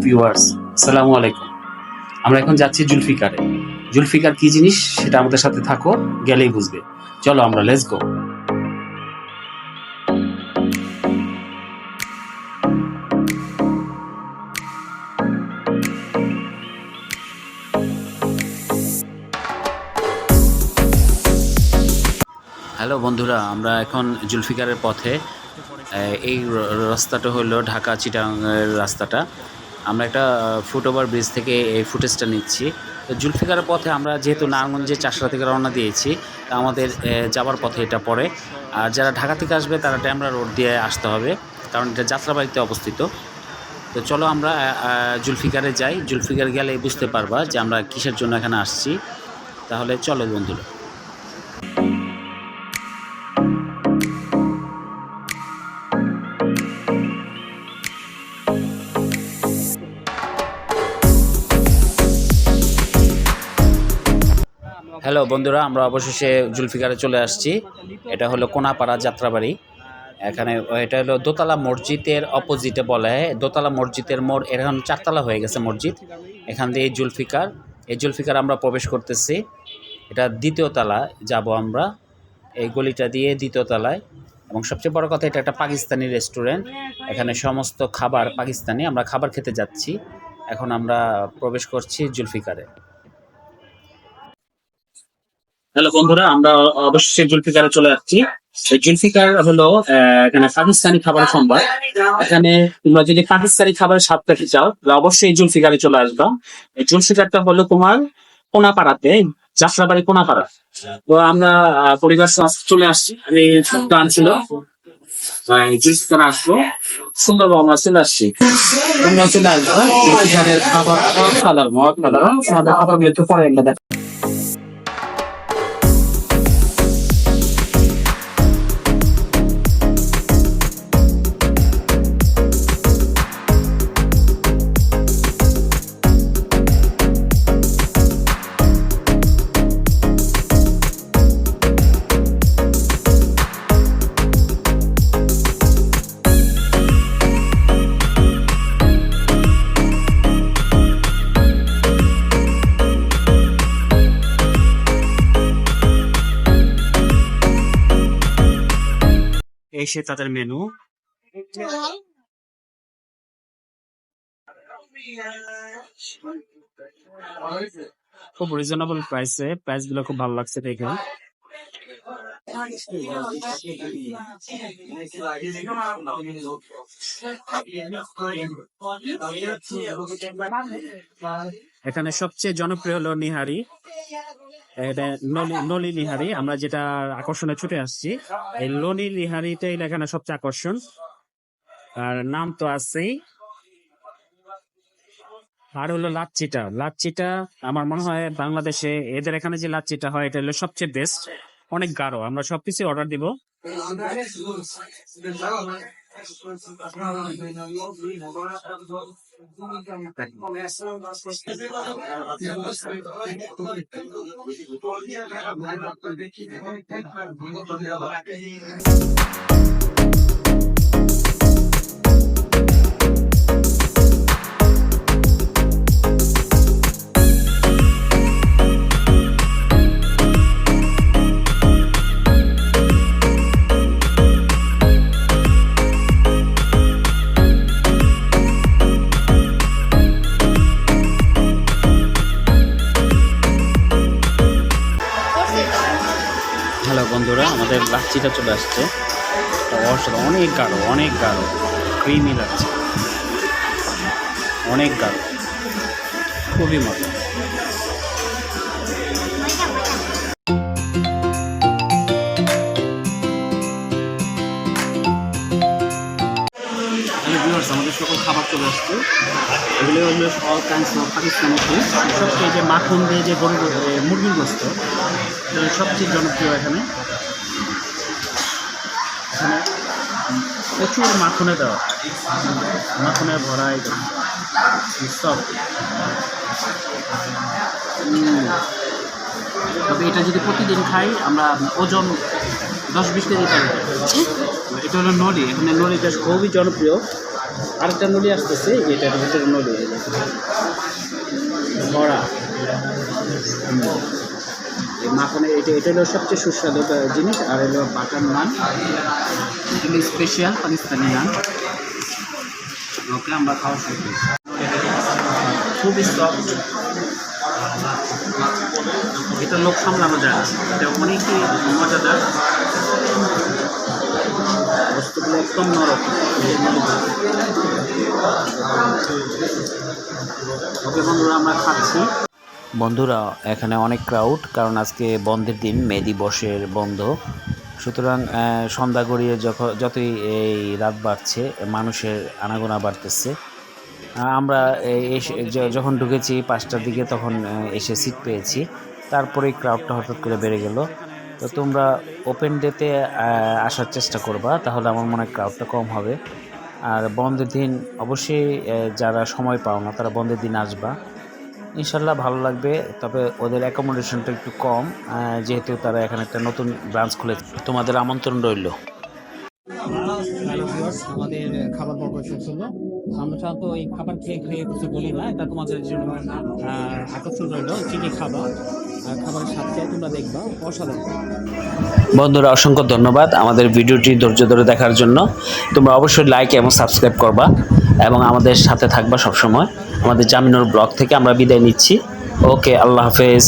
Viewers, আসসালামু আলাইকুম। আমরা এখন যাচ্ছি জুলফিকারে। জুলফিকার কি জিনিস সেটা আমাদের সাথে থাকো, গেলেই বুঝবে। চলো আমরা লেটস গো। হ্যালো বন্ধুরা, আমরা এখন জুলফিকারের পথে। এই রাস্তাটা হলো ঢাকা চিটাগাংয়ের রাস্তাটা। আমরা একটা ফুটওভার ব্রিজ থেকে এই ফুটেজটা নিচ্ছি। তো জুলফিকারের পথে আমরা যেহেতু নারায়ণগঞ্জে চাষড়া থেকে রওনা দিয়েছি, তা আমাদের যাবার পথে এটা পড়ে। আর যারা ঢাকা থেকে আসবে তারা ড্যামরা রোড দিয়ে আসতে হবে, কারণ এটা যাত্রাবাড়িতে অবস্থিত। তো চলো আমরা জুলফিকারে যাই। জুলফিকার গেলে বুঝতে পারবা যে আমরা কিসের জন্য এখানে আসছি। তাহলে চলো বন্ধুরা। হ্যালো বন্ধুরা, আমরা অবশেষে জুলফিকারে চলে আসছি। এটা হলো কোনাপাড়া যাত্রাবাড়ি। এখানে এটা হলো দোতলা মসজিদের অপোজিটে বলা হয়। দোতলা মসজিদের মোড়, এখন 4তলা হয়ে গেছে মসজিদ। এখান দিয়ে এই জুলফিকার আমরা প্রবেশ করতেছি। এটা 2য় তলা যাব আমরা, এই গলিটা দিয়ে 2য় তলায়। এবং সবচেয়ে বড় কথা, এটা একটা পাকিস্তানি রেস্টুরেন্ট। এখানে সমস্ত খাবার পাকিস্তানি। আমরা খাবার খেতে যাচ্ছি। এখন আমরা প্রবেশ করছি জুলফিকারে। হ্যালো বন্ধুরা, আমরা অবশ্যই জুলফিকারে চলে যাচ্ছি। এই জুলফিকার হলো এখানে পাকিস্তানি খাবার সম্ভার। এখানে তোমরা যদি পাকিস্তানি খাবারের স্বাদ পেতে চাও তাহলে অবশ্যই জুলফিকারে চলে আসবা। এই জুলফিকারটা হলো তোমার কোনাপাড়াতে, যাত্রাবাড়ি কোনাপাড়া। তো আমরা পরিবার চলে আসছি। আমি গান ছিল জুলফিকার আসবো, সুন্দরবন আমরা চলে আসছি। তোমরা চলে আসবা। জুলফিকারের খাবার খাবার একটু পরে একটা এসে তাদের মেনু। খুব রিজনেবল প্রাইসে, প্রাইস গুলো খুব ভালো লাগছে দেখে। এখানে সবচেয়ে জনপ্রিয় হলো নিহারি। এটা নলি নিহারি, আমরা যেটা আকর্ষণে ছুটে আসছি। এই নলি নিহারিটাই এখানে সবচেয়ে আকর্ষণ। আর নাম তো আছেই। আর হলো লাচ্চিটা আমার মনে হয় বাংলাদেশে এদের এখানে যে লাচ্চিটা হয় এটা হলো সবচেয়ে বেস্ট। অনেক গাঢ়। আমরা সবকিছু অর্ডার দিব। হ্যালো বন্ধুরা, আমাদের লাচ্ছিটা চলে আসছে। অনেক গাঢ় ক্রিমি লাচ্ছি, অনেক গাঢ়, খুবই মজা। আমাদের সকল খাবার চলে আসছে। এগুলো হলো all kinds of Pakistani food. সবচেয়ে যে মাখন দিয়ে যে মুরগির গোস্ত, সবচেয়ে জনপ্রিয় এখানে। প্রচুর মাখনে দেওয়া, মাখনে ভরা সব। তবে এটা যদি প্রতিদিন খাই আমরা ওজন 10-20 কেজি পাবো। এটা হলো নলি। এখানে নলিটা খুবই জনপ্রিয়। আরেকটা নলি আসতেছে, এটার ভিতরে নলি ভরা এই মাখনে। এটা হলো সবচেয়ে সুস্বাদু একটা জিনিস। আর হলো বাটার নান, এগুলো স্পেশাল পাকিস্তানি নান। ওকে, আমরা খাওয়া শুরু করি। খুবই সফট, এটা লোক সামলানো যায় না, এটা অনেকই মজাদার। বস্তুগুলো একদম নরম। ওকে বন্ধুরা, আমরা খাচ্ছি। বন্ধুরা, এখানে অনেক ক্রাউড, কারণ আজকে বন্ধের দিন, মে দিবসের বন্ধ। সুতরাং সন্ধ্যা গড়িয়ে যতই এই রাত বাড়ছে, মানুষের আনাগোনা বাড়তেছে। আমরা যখন ঢুকেছি 5টার দিকে, তখন এসে সিট পেয়েছি। তারপরে ক্রাউডটা হঠাৎ করে বেড়ে গেল। তো তোমরা ওপেন ডেতে আসার চেষ্টা করবা, তাহলে আমার মনে হয় ক্রাউডটা কম হবে। আর বন্ধের দিন অবশ্যই যারা সময় পাও না, তারা বন্ধের দিন আসবা, ইনশাল্লাহ ভালো লাগবে। তবে ওদের অ্যাকোমোডেশনটা একটু কম, যেহেতু তারা এখানে একটা নতুন ব্রাঞ্চ খুলেছে। তোমাদের আমন্ত্রণ রইল। আমাদের খাবার পর্ব শেষ হলো। আমরা সাধারণত এই খাবার খেয়ে খেয়ে কিছু বলি না, এটা তোমাদের জন্য আকর্ষণ রইল। কি কি খাবার, খাবারের স্বাদটাও তোমরা দেখবা, অসাধারণ। বন্ধুরা, অসংখ্য ধন্যবাদ আমাদের ভিডিওটি ধৈর্য ধরে দেখার জন্য। তোমরা অবশ্যই লাইক এবং সাবস্ক্রাইব করবা এবং আমাদের সাথে থাকবা সবসময়। আমাদের জামিনুর ব্লগ থেকে আমরা বিদায় নিচ্ছি। ওকে, আল্লাহ হাফেজ।